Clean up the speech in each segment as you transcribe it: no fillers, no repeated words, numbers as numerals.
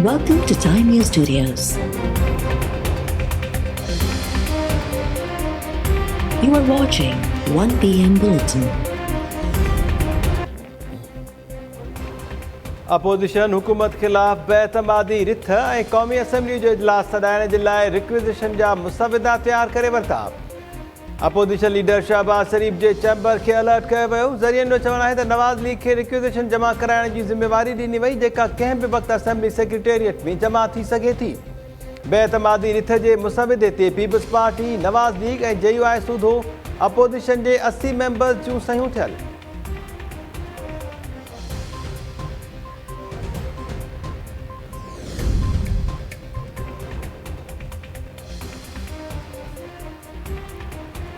Welcome to Time News Studios. You are watching 1 PM Bulletin. Opposition हुकूमत खिलाफ बेतमादी रिथ ऐं क़ौमी असेंबली जो इजलास सॾाइण जे लाइ रिक्विज़िशन जा मुसविदा तयार करे वरिता। अपोजिशन लीडर शहबाज शरीफ़ जे चैम्बर खे अलर्ट कयो वियो। ज़रियनि जो चवणु आहे त नवाज़ लीग खे रिक्विज़िशन जमा कराइण जी ज़िम्मेवारी ॾिनी वई, जेका कंहिं बि वक़्तु असेंबली सेक्रेटेरिएट में जमा थी सघे थी। बेतमादी रिथ जे मुसविदे ते पीपल्स पार्टी, नवाज़ लीग ऐं JUI सूधो अपोजिशन जे 80 मेंबर्स जूं सहियूं थियल।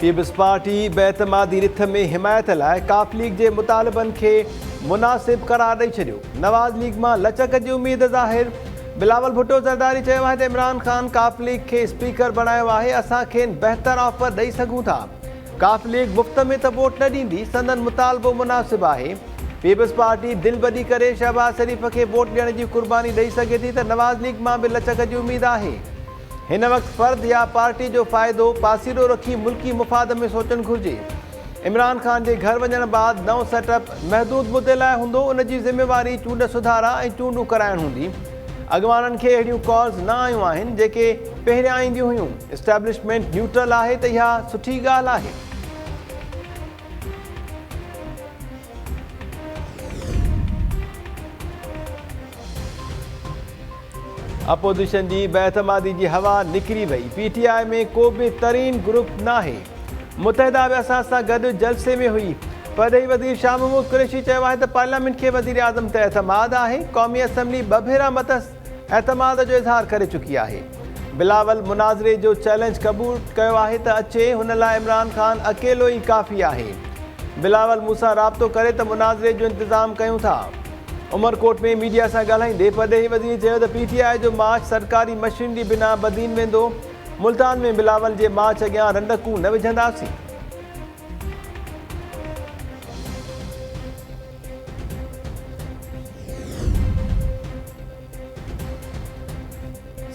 पीपल्स पार्टी बेतमादी रिथ में हिमायत लाइ काफ लीग जे मुतालबनि खे मुनासिब करार ॾेई छॾियो। नवाज़ लीग मां लचक जी उमेद ज़ाहिर। बिलावल भुट्टो ज़रदारी चयो आहे त इमरान ख़ान काफ लीग खे स्पीकर बणायो आहे। असां खेनि बहितर ऑफर ॾेई सघूं था। काफ लीग मुफ़्त में त वोट न ॾींदी, संदन मुतालबो मुनासिब आहे। पीपल्स पार्टी दिलि ॿधी करे शहबाज शरीफ़ खे वोट ॾियण जी कुर्बानी ॾेई सघे थी त नवाज़ लीग मां बि लचक जी उमेद आहे। हिन वक़्तु फ़र्द या पार्टी जो फ़ाइदो पासीरो रखी मुल्की मुफ़ाद में सोचणु घुरिजे। इमरान ख़ान जे घर वञण बैदि नओं सेटअप महदूद मुदे लाइ हूंदो। उन जी ज़िम्मेवारी चूंड सुधारा ऐं चूंडूं कराइणु हूंदी। अॻवाननि खे अहिड़ियूं कॉल्स न आयूं आहिनि जेके पहिरियां ईंदियूं हुयूं। इस्टेब्लिशमेंट न्यूट्रल आहे त इहा सुठी ॻाल्हि आहे। अपोजिशन जी बेतमादी जी हवा निकिरी वई। PTI में को बि तरीन ग्रुप नाहे। मुतहिदा बि असां सां गॾु जलसे में हुई। परदेही वज़ीर शाह महमूद कुरैशी चयो आहे त पार्लियामेंट खे वज़ीर आज़म ते एतमाद आहे। क़ौमी असेंबली 2 भेरा मथसि एतमाद जो इज़हार करे चुकी आहे। बिलावल मुनाज़रे जो चैलेंज क़बूल कयो आहे त अचे, हुन लाइ इमरान ख़ान अकेलो ई काफ़ी आहे। बिलावल मूंसां राब्तो करे त मुनाज़रे जो इंतज़ाम कयूं था। उमरकोट में मीडिया सां ॻाल्हाईंदे परदेही वज़ीर चयो त PTI जो मार्च सरकारी मशीनरी बिना बदीन वेंदो। मुल्तान में बिलावल जे मार्च अॻियां रंडकूं न विझंदासीं।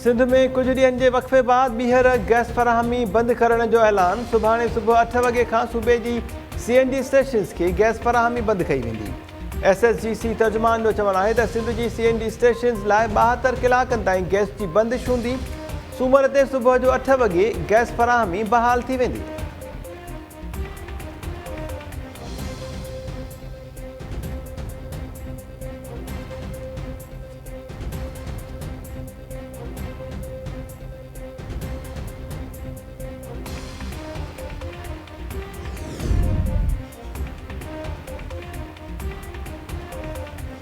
सिंध में कुझु ॾींहंनि जे वक़फ़े बाद ॿीहर गैस फ़राहमी बंदि करण जो ऐलान। सुभाणे सुबुह 8 वॻे खां सूबे जी CNG स्टेशन्स खे गैस फ़राहमी बंदि कई वेंदी। SSGC तर्जुमान जो चवणु आहे त सिंध जी CNG स्टेशन्स लाइ 72 कलाकनि ताईं गैस जी बंदिश हूंदी। सूमर ते सुबुह जो 8 वॻे गैस फ़राहमी बहाल थी वेंदी।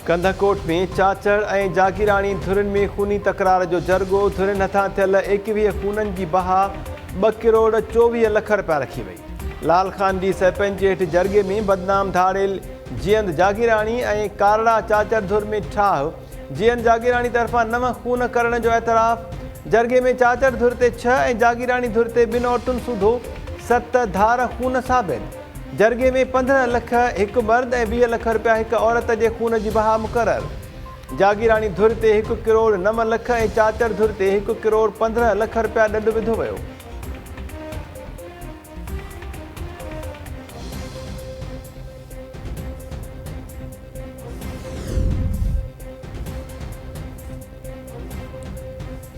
कंधकोट में चाचड़ ऐं जागीराणी धुरनि में खूनी तकरार जो जरगो। धुरनि हथां थियल 21 खूननि जी बहा 2 करोड़ 24 लख रुपया रखी वई। लाल खान जी सरपंच हेठि जरगे में बदनाम धाड़ेल जीअंद जागीराणी ऐं कारड़ा चाचड़ धुर में ठाह। जीअंद जागीराणी तरफ़ां 9 खून करण जो एतराफ़। जरगे में चाचड़ धुर ते 6 ऐं जागीराणी धुर ते 2 औरतुनि सूधो। 7 धार खून साबित। जरगे में 15 लख हिकु मर्द ऐं 20 लख रुपया हिकु औरत जे खून जी बहा मुक़ररु। जागीराणी धुर ते 1 करोड़ 9 लख ऐं चाचड़ धुर ते 1 करोड़ 15 लख रुपया ॾंढ विधो वियो।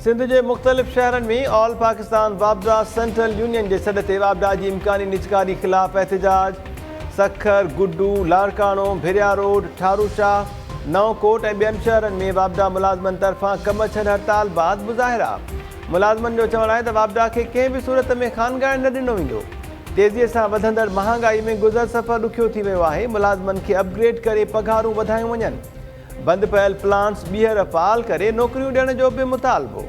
सिंध जे मुख़्तलिफ़ शहरनि में ऑल पाकिस्तान वाबडा सेंट्रल यूनियन जे सॾ ते वाबडा जी इम्कानी निजकारी ख़िलाफ़ एहतिजाज। सखर, गुड्डू, लाड़काणो, भिरिया रोड, ठारूशाह, नवकोट ऐं ॿियनि शहरनि में वाबडा मुलाज़मनि तरफ़ां कम छॾ हड़ताल बाद मुज़ाहिरा। मुलाज़मनि जो चवणु आहे त वाबडा खे कंहिं बि सूरत में ख़ानगाह न ॾिनो वेंदो। तेज़ीअ सां वधंदड़ महांगाई में गुज़र सफ़र ॾुखियो थी वियो आहे। मुलाज़मनि खे अपग्रेड करे पघारूं वधायूं वञनि। बंदि पयल प्लांट्स ॿीहर फ़ाल करे नौकरियूं ॾियण जो बि मुतालबो।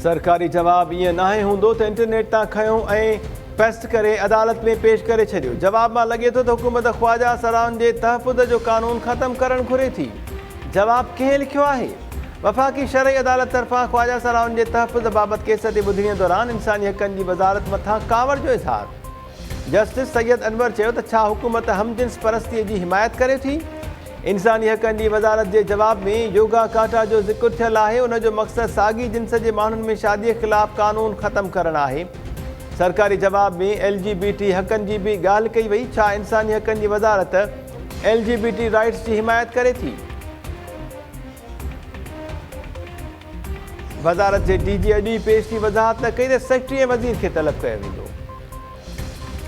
सरकारी जवाब ईअं नाहे हूंदो त इंटरनेट तां खयो ऐं पेस्ट करे अदालत में पेश करे छॾियो। जवाब में लगे तो हुकूमत ख्वाजा सराउन के तहफ़ुज़ जो कानून ख़त्म करण घुरे थी। जवाब कंहिं लिखियो है? वफ़ाक़ी शरई अदालत तरफ़ां ख्वाजा सराउन के तहफ़ुज़ बाबत केस के ॿुधणीअ दौरान इंसानी हक़नि की वज़ारत मथां कावड़ जो इज़हार। जस्टिस सैयद अनवर चयो त छा हुकूमत हमजिन्स परस्तीअ की हिमायत करे थी? इंसानी हक़नि की वज़ारत के जवाब में योगा काटा जो ज़िक्र थियल है। उन जो मक़सद साॻी जिन्स के माण्हुनि में शादी के ख़िलाफ़ कानून ख़त्म करण है। सरकारी जवाब में LGBT हक़नि की भी ॻाल्हि कई वई। छा इंसानी हक़नि की वज़ारत LGBT राइट्स की हिमायत करे थी? वज़ारत के DG अॼु पेश की वज़ाहत न कई तो सेक्रेटरी ऐं वज़ीर के तलब कयो वेंदो।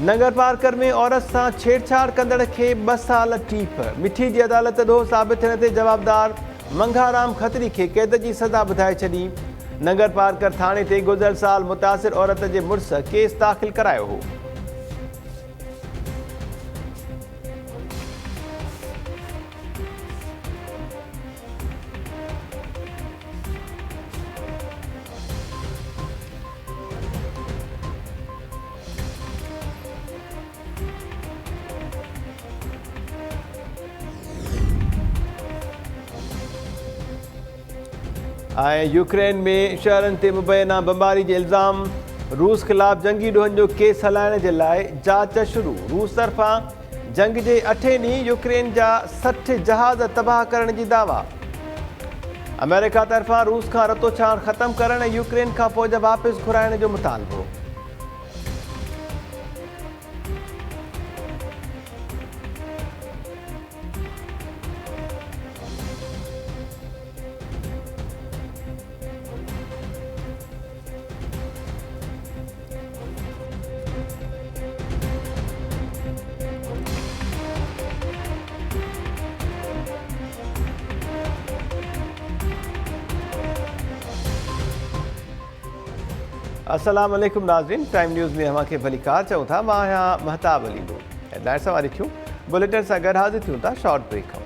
नंगर पार्कर में औरत से छेड़छाड़ कंदड़ के 2 साल टीप। मिठी की अदालत ॾोह साबित थियण ते जवाबदार मंघाराम खत्री के कैद की सज़ा ॿुधाए छॾी। नंगर पार्कर थाने ते गुज़िरियल साल मुतासिर औरत के मुड़स केस दाख़िल करायो हो। यूक्रेन में शहरन ते मुबैना बमबारी के इल्ज़ाम। रूस खिलाफ़ जंगी ॾोहनि जो केस हलाइण के लाइ जांच शुरू। रूस तरफ़ां जंग के 8 ॾींहुं यूक्रेन जा 60 जहाज़ तबाह करण की दावा। अमेरिका तरफ़ां रूस का रतोछाण ख़त्म करण ऐं यूक्रेन का फ़ौज वापस घुराइण जो मुतालबो। अस्सलाम वालेकुम नाज़रीन, टाइम न्यूज़ में अव्हांखे भली कार चऊं था। मां आहियां महताब अली। हेडलाइन्स वां लिखियूं बुलेटिन सां गॾु हाज़िर थियूं था शॉर्ट ब्रेक खां।